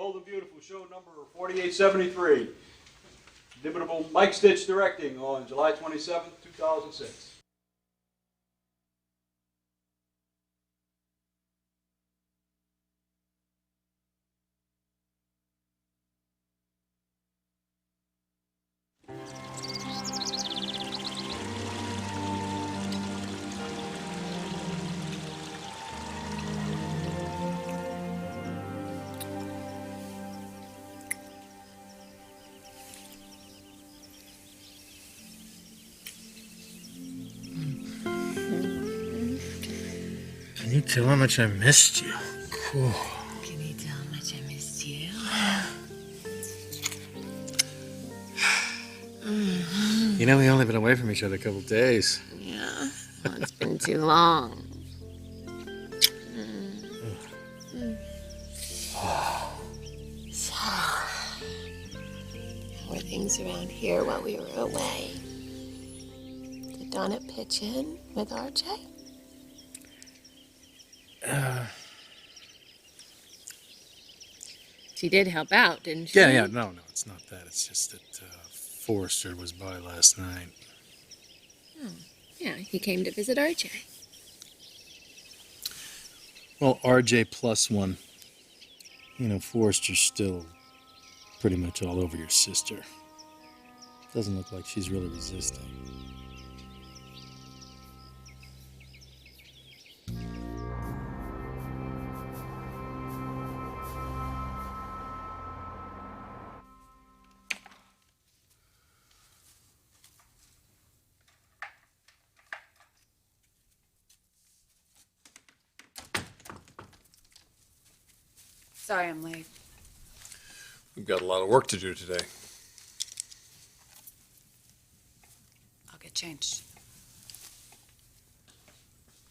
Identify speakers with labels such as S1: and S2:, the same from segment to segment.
S1: Bold and Beautiful, show number 4873. Inimitable Mike Stitch directing on July 27th, 2006.
S2: Can you tell how much I missed you? Cool.
S3: Can you tell how much I missed you?
S2: You know, we only been away from each other a couple days.
S3: Yeah, well, it's been too long. So, how were things around here while we were away? Did Donna pitch in with RJ? She did help out, didn't she?
S2: Yeah, no, it's not that. It's just that Forrester was by last night.
S3: Oh, yeah, he came to visit RJ.
S2: Well, RJ plus one. You know, Forrester's still pretty much all over your sister. Doesn't look like she's really resisting.
S4: Sorry I'm late.
S5: We've got a lot of work to do today.
S4: I'll get changed.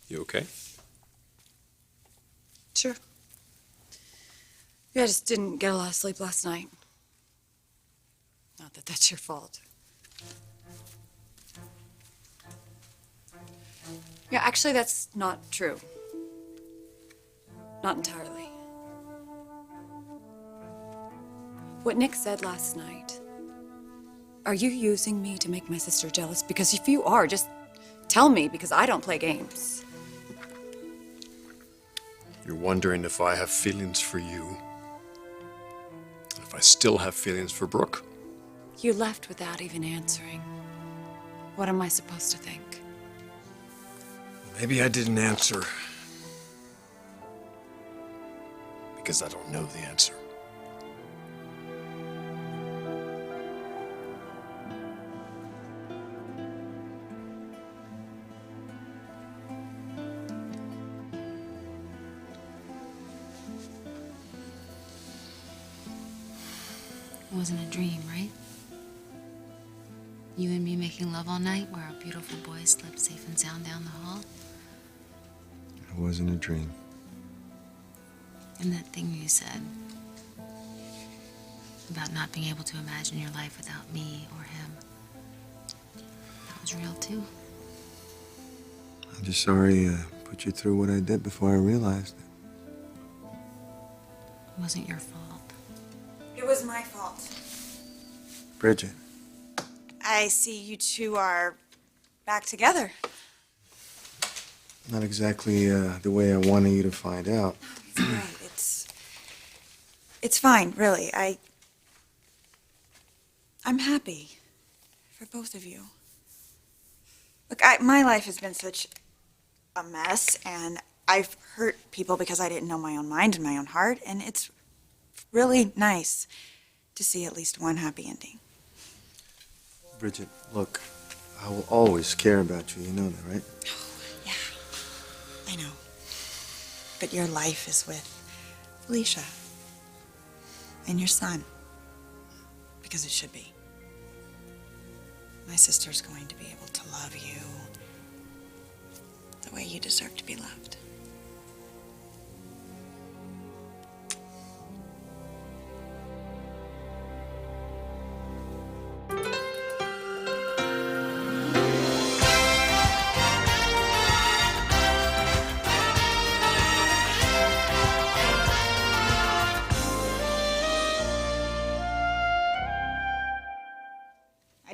S5: You okay?
S4: Sure. Yeah, I just didn't get a lot of sleep last night. Not that that's your fault. Yeah, actually, that's not true. Not entirely. What Nick said last night. Are you using me to make my sister jealous? Because if you are, just tell me, because I don't play games.
S5: You're wondering if I have feelings for you. If I still have feelings for Brooke.
S4: You left without even answering. What am I supposed to think?
S5: Maybe I didn't answer. Because I don't know the answer.
S3: It wasn't a dream, right? You and me making love all night where our beautiful boy slept safe and sound down the hall?
S5: It wasn't a dream.
S3: And that thing you said about not being able to imagine your life without me or him, that was real too.
S6: I'm just sorry I put you through what I did before I realized it.
S3: It wasn't your fault.
S4: It was my fault.
S6: Bridget.
S4: I see you two are back together.
S6: Not exactly the way I wanted you to find out.
S4: It's great. It's fine, really. I'm happy for both of you. Look, my life has been such a mess, and I've hurt people because I didn't know my own mind and my own heart, and it's really nice to see at least one happy ending.
S6: Bridget, look, I will always care about you. You know that, right?
S4: Oh, yeah. I know. But your life is with Felicia and your son. Because it should be. My sister's going to be able to love you the way you deserve to be loved.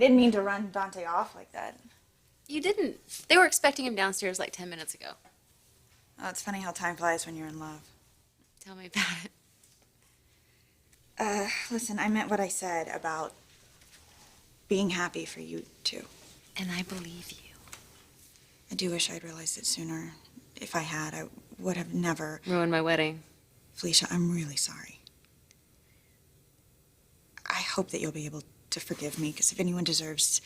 S4: didn't mean to run Dante off like that.
S7: You didn't. They were expecting him downstairs like 10 minutes ago.
S4: Oh, it's funny how time flies when you're in love.
S7: Tell me about it.
S4: Listen, I meant what I said about being happy for you two.
S7: And I believe you.
S4: I do wish I'd realized it sooner. If I had, I would have never.
S7: Ruined my wedding.
S4: Felicia, I'm really sorry. I hope that you'll be able to forgive me, because if anyone deserves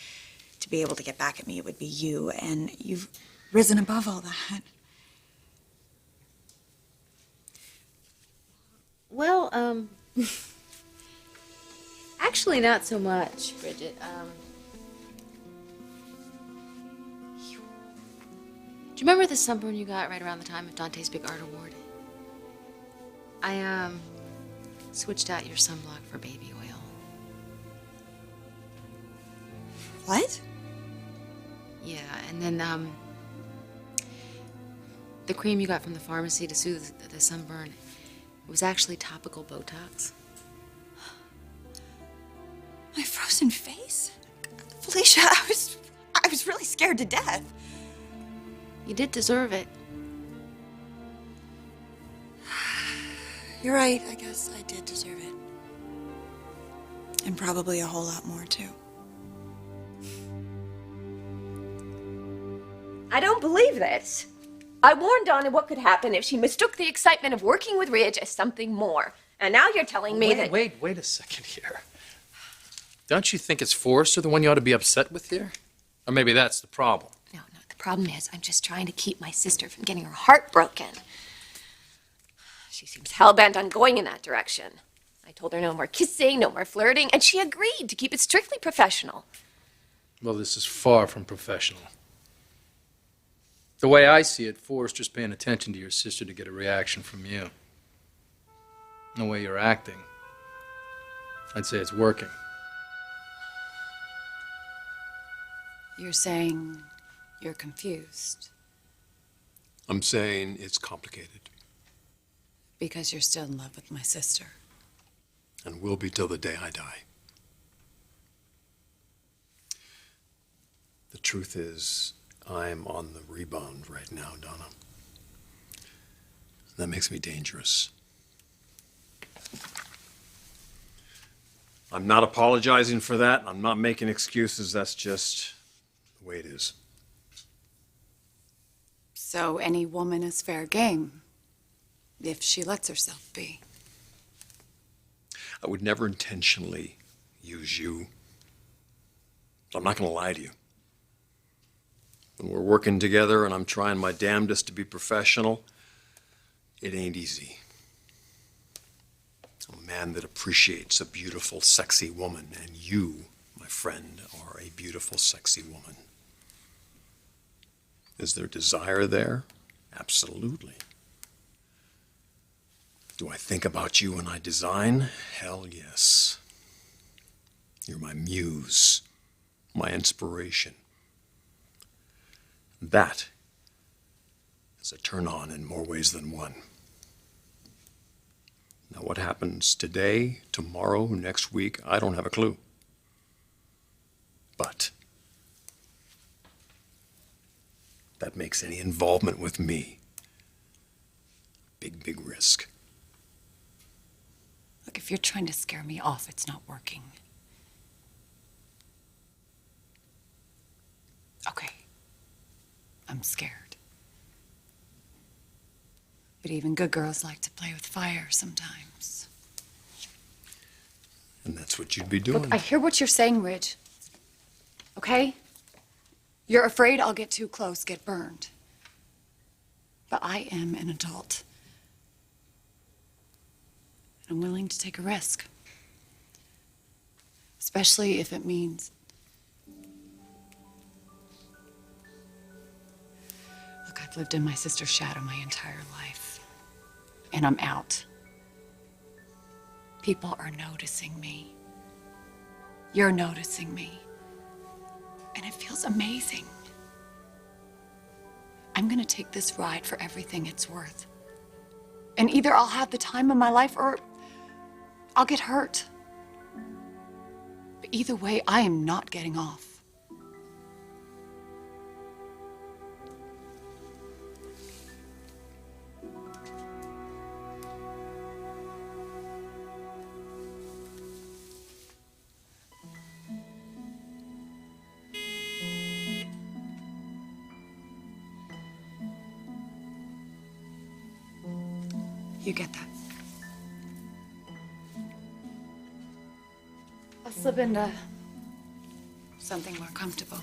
S4: to be able to get back at me, it would be you, and you've risen above all that.
S7: Well, actually not so much, Bridget. Do you remember the sunburn you got right around the time of Dante's big art award? I, switched out your sunblock for baby oil.
S4: What?
S7: Yeah, and then, the cream you got from the pharmacy to soothe the sunburn was actually topical Botox.
S4: My frozen face? Felicia, I was really scared to death.
S7: You did deserve it.
S4: You're right, I guess I did deserve it. And probably a whole lot more, too.
S3: I don't believe this. I warned Donna what could happen if she mistook the excitement of working with Ridge as something more. And now you're telling me that...
S2: Wait a second here. Don't you think it's Forrester the one you ought to be upset with here? Or maybe that's the problem.
S3: No, the problem is I'm just trying to keep my sister from getting her heart broken. She seems hell-bent on going in that direction. I told her no more kissing, no more flirting, and she agreed to keep it strictly professional.
S2: Well, this is far from professional. The way I see it, Forrester's paying attention to your sister to get a reaction from you. The way you're acting, I'd say it's working.
S8: You're saying you're confused
S5: I'm saying it's complicated,
S8: because you're still in love with my sister.
S5: and will be till the day I die. The truth is, I'm on the rebound right now, Donna. That makes me dangerous. I'm not apologizing for that. I'm not making excuses. That's just the way it is.
S8: So any woman is fair game, if she lets herself be.
S5: I would never intentionally use you. So I'm not going to lie to you. When we're working together and I'm trying my damnedest to be professional, it ain't easy. I'm a man that appreciates a beautiful, sexy woman, and you, my friend, are a beautiful, sexy woman. Is there desire there? Absolutely. Do I think about you when I design? Hell yes. You're my muse, my inspiration. That is a turn on in more ways than one. Now, what happens today, tomorrow, next week, I don't have a clue. But that makes any involvement with me big, big risk.
S8: Look, if you're trying to scare me off, it's not working. Okay. I'm scared. But even good girls like to play with fire sometimes.
S5: And that's what you'd be doing.
S8: Look, I hear what you're saying, Ridge. Okay? You're afraid I'll get too close, get burned. But I am an adult. And I'm willing to take a risk. Especially if it means... Look, I've lived in my sister's shadow my entire life. And I'm out. People are noticing me. You're noticing me. And it feels amazing. I'm gonna take this ride for everything it's worth. And either I'll have the time of my life or I'll get hurt. But Either way, I am not getting off. You get that? I'll slip into something more comfortable.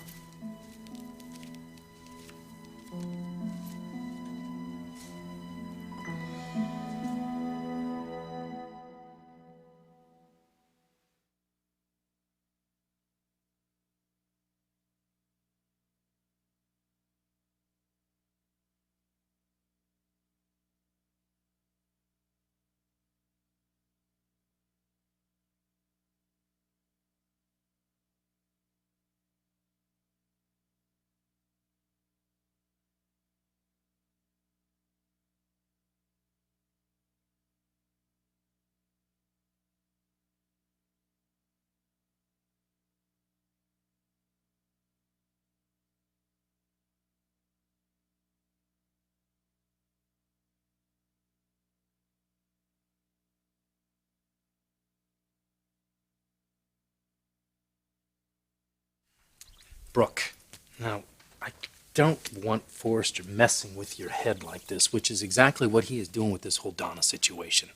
S2: Brooke, now, I don't want Forrester messing with your head like this, which is exactly what he is doing with this whole Donna situation.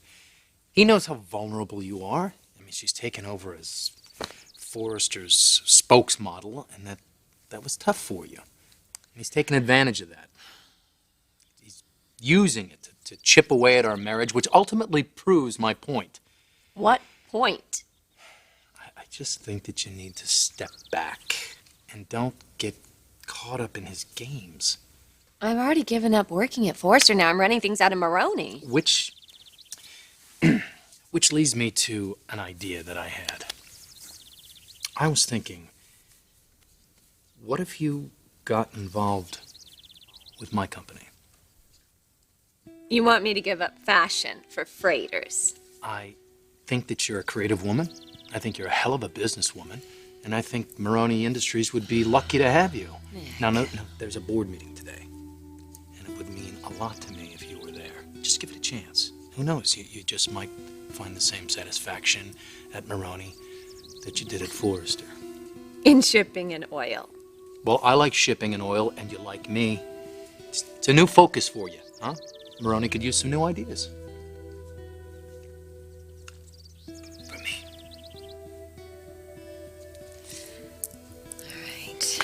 S2: He knows how vulnerable you are. I mean, she's taken over as Forrester's spokesmodel, and that was tough for you. And he's taken advantage of that. He's using it to chip away at our marriage, which ultimately proves my point.
S3: What point?
S2: I just think that you need to step back and don't get caught up in his games.
S3: I've already given up working at Forrester. Now I'm running things out of Maroney.
S2: Which leads me to an idea that I had. I was thinking, what if you got involved with my company?
S3: You want me to give up fashion for freighters?
S2: I think that you're a creative woman. I think you're a hell of a businesswoman. And I think Maroney Industries would be lucky to have you. Now, no, there's a board meeting today. And it would mean a lot to me if you were there. Just give it a chance. Who knows? You just might find the same satisfaction at Maroney that you did at Forrester.
S3: In shipping and oil.
S2: Well, I like shipping and oil, and you like me. It's a new focus for you, huh? Maroney could use some new ideas. For me.
S3: All right.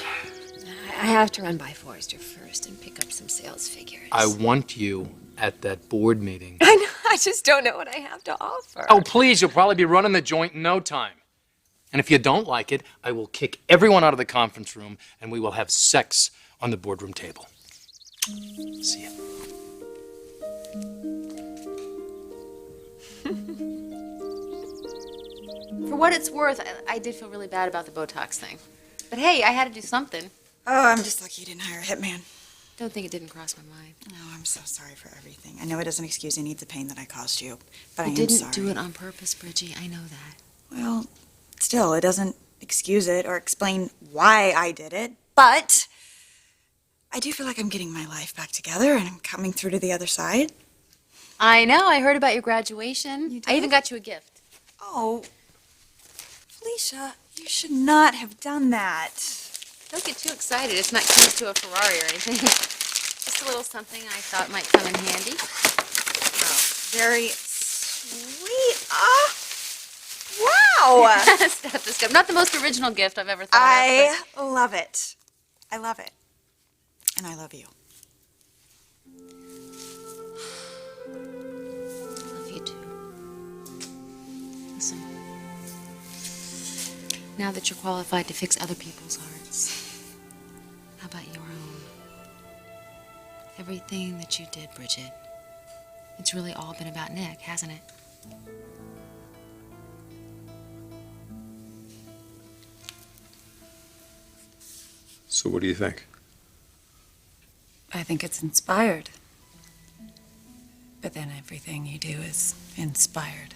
S3: I have to run by Forrester first and pick up some sales figures.
S2: I want you at that board meeting.
S3: I know, I just don't know what I have to offer.
S2: Oh, please, you'll probably be running the joint in no time. And if you don't like it, I will kick everyone out of the conference room and we will have sex on the boardroom table. See ya.
S7: For what it's worth, I did feel really bad about the Botox thing. But hey, I had to do something.
S4: Oh, I'm just lucky you didn't hire a hitman.
S7: Don't think it didn't cross my mind.
S4: No, I'm so sorry for everything. I know it doesn't excuse any of the pain that I caused you, but I
S7: You
S4: am
S7: didn't
S4: sorry.
S7: do it on purpose, Bridgie. I know that.
S4: Well, still, it doesn't excuse it or explain why I did it, but I do feel like I'm getting my life back together and I'm coming through to the other side.
S7: I know. I heard about your graduation.
S4: You
S7: I even
S4: did?
S7: got you a gift.
S4: Oh, Felicia, you should not have done that.
S7: Don't get too excited. It's not keys to a Ferrari or anything. Just a little something I thought might come in handy.
S4: Very sweet. Wow.
S7: Stethoscope. Not the most original gift I've ever thought
S4: I love it. I love it. And I love you.
S7: I love you too. Listen. Now that you're qualified to fix other people's hearts, how about your own? Everything that you did, Bridget, it's really all been about Nick, hasn't it?
S5: So what do you think?
S8: I think it's inspired. But then everything you do is inspired.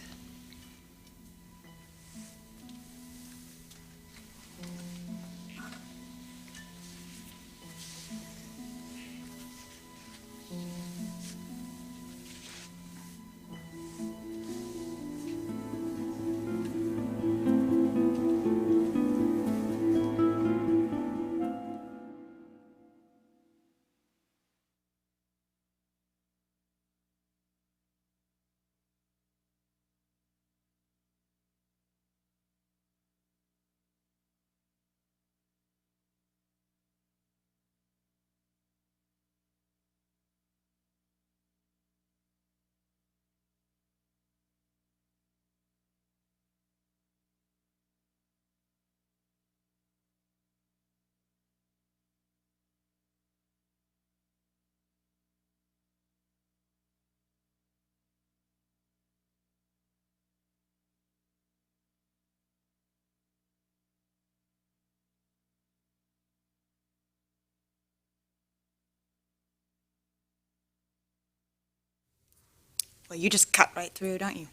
S4: Well, you just cut right through, don't you?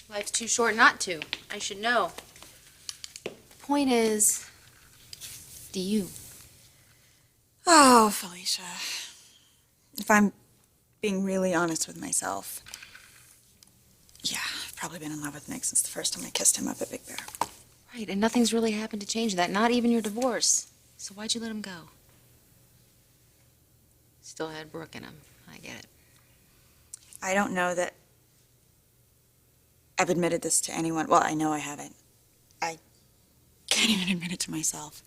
S7: Life's too short not to. I should know. Point is, do you?
S4: Oh, Felicia. If I'm being really honest with myself, yeah, I've probably been in love with Nick since the first time I kissed him up at Big Bear.
S7: Right, and nothing's really happened to change that, not even your divorce. So why'd you let him go? Still had Brooke in him. I get it.
S4: I don't know that I've admitted this to anyone. Well, I know I haven't. I can't even admit it to myself.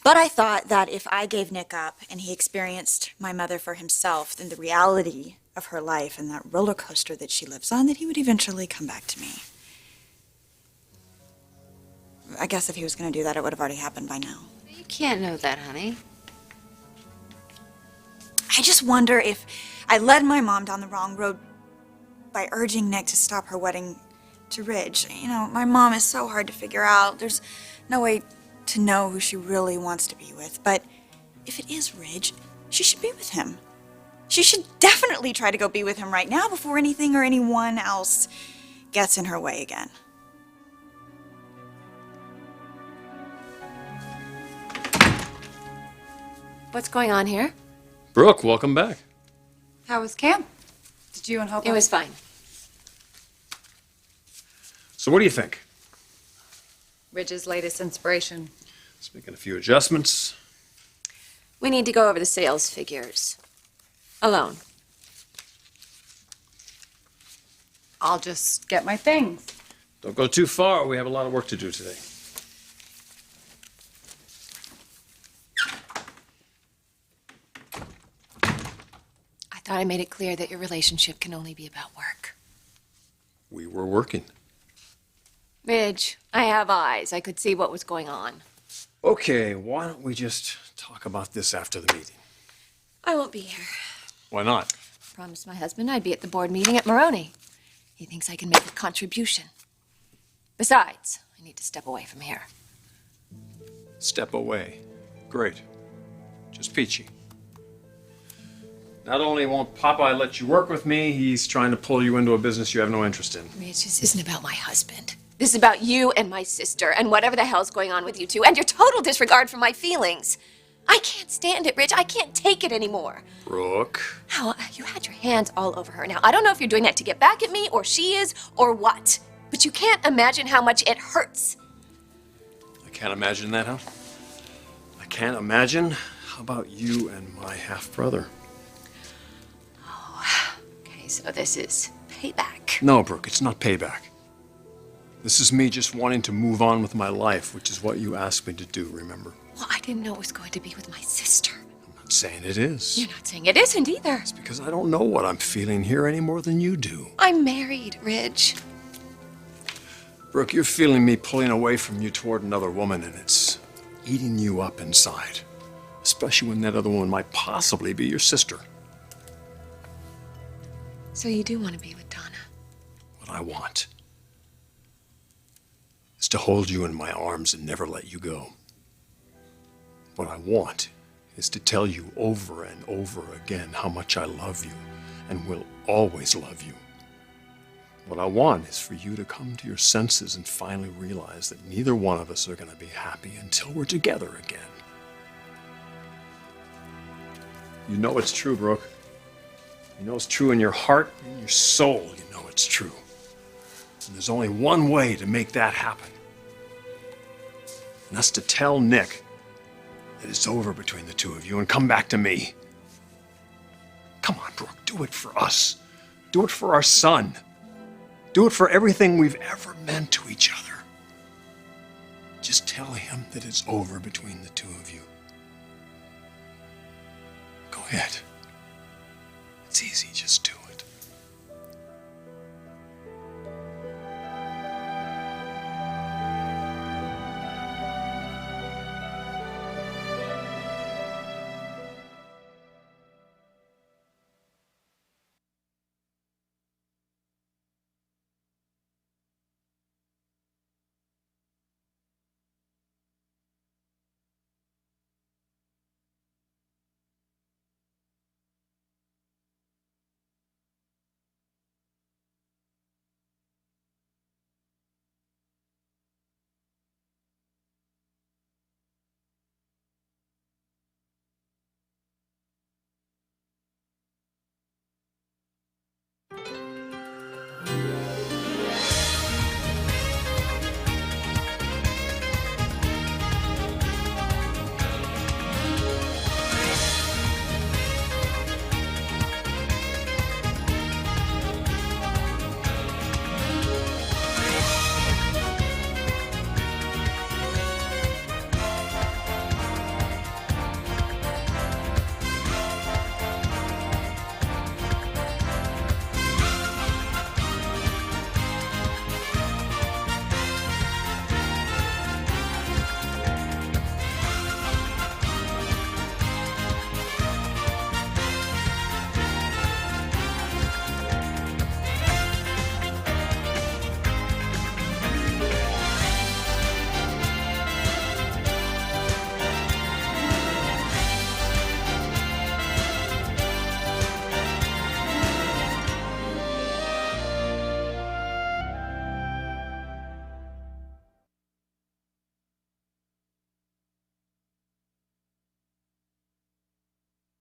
S4: But I thought that if I gave Nick up and he experienced my mother for himself, then the reality of her life and that roller coaster that she lives on, that he would eventually come back to me. I guess if he was going to do that, it would have already happened by now.
S7: You can't know that, honey.
S4: I just wonder if I led my mom down the wrong road by urging Nick to stop her wedding to Ridge. You know, my mom is so hard to figure out. There's no way to know who she really wants to be with. But if it is Ridge, she should be with him. She should definitely try to go be with him right now before anything or anyone else gets in her way again.
S3: What's going on here?
S5: Brooke, welcome back.
S8: How was camp? Did you and Hope?
S3: It was fine.
S5: So what do you think?
S8: Ridge's latest inspiration.
S5: Just making a few adjustments.
S3: We need to go over the sales figures. Alone.
S8: I'll just get my things.
S5: Don't go too far. We have a lot of work to do today.
S3: I thought I made it clear that your relationship can only be about work.
S5: We were working.
S3: Ridge, I have eyes. I could see what was going on.
S5: Okay, why don't we just talk about this after the meeting?
S3: I won't be here.
S5: Why not?
S3: Promised my husband I'd be at the board meeting at Maroney. He thinks I can make a contribution. Besides, I need to step away from here.
S5: Step away. Great. Just peachy. Not only won't Popeye let you work with me, he's trying to pull you into a business you have no interest in.
S3: Ridge, this isn't about my husband. This is about you and my sister and whatever the hell's going on with you two and your total disregard for my feelings. I can't stand it, Ridge. I can't take it anymore.
S5: Brooke.
S3: Now, you had your hands all over her. Now, I don't know if you're doing that to get back at me or she is or what, but you can't imagine how much it hurts.
S5: I can't imagine that, huh? I can't imagine. How about you and my half-brother?
S3: Okay, so this is payback.
S5: No, Brooke, it's not payback. This is me just wanting to move on with my life, which is what you asked me to do, remember?
S3: Well, I didn't know it was going to be with my sister.
S5: I'm not saying it is.
S3: You're not saying it isn't either.
S5: It's because I don't know what I'm feeling here any more than you do.
S3: I'm married, Ridge.
S5: Brooke, you're feeling me pulling away from you toward another woman, and it's eating you up inside. Especially when that other woman might possibly be your sister.
S3: So you do want to be with Donna?
S5: What I want is to hold you in my arms and never let you go. What I want is to tell you over and over again how much I love you and will always love you. What I want is for you to come to your senses and finally realize that neither one of us are going to be happy until we're together again. You know it's true, Brooke. You know it's true in your heart, in your soul. You know it's true. And there's only one way to make that happen. And that's to tell Nick that it's over between the two of you and come back to me. Come on, Brooke, do it for us. Do it for our son. Do it for everything we've ever meant to each other. Just tell him that it's over between the two of you. Go ahead. It's easy, just do it.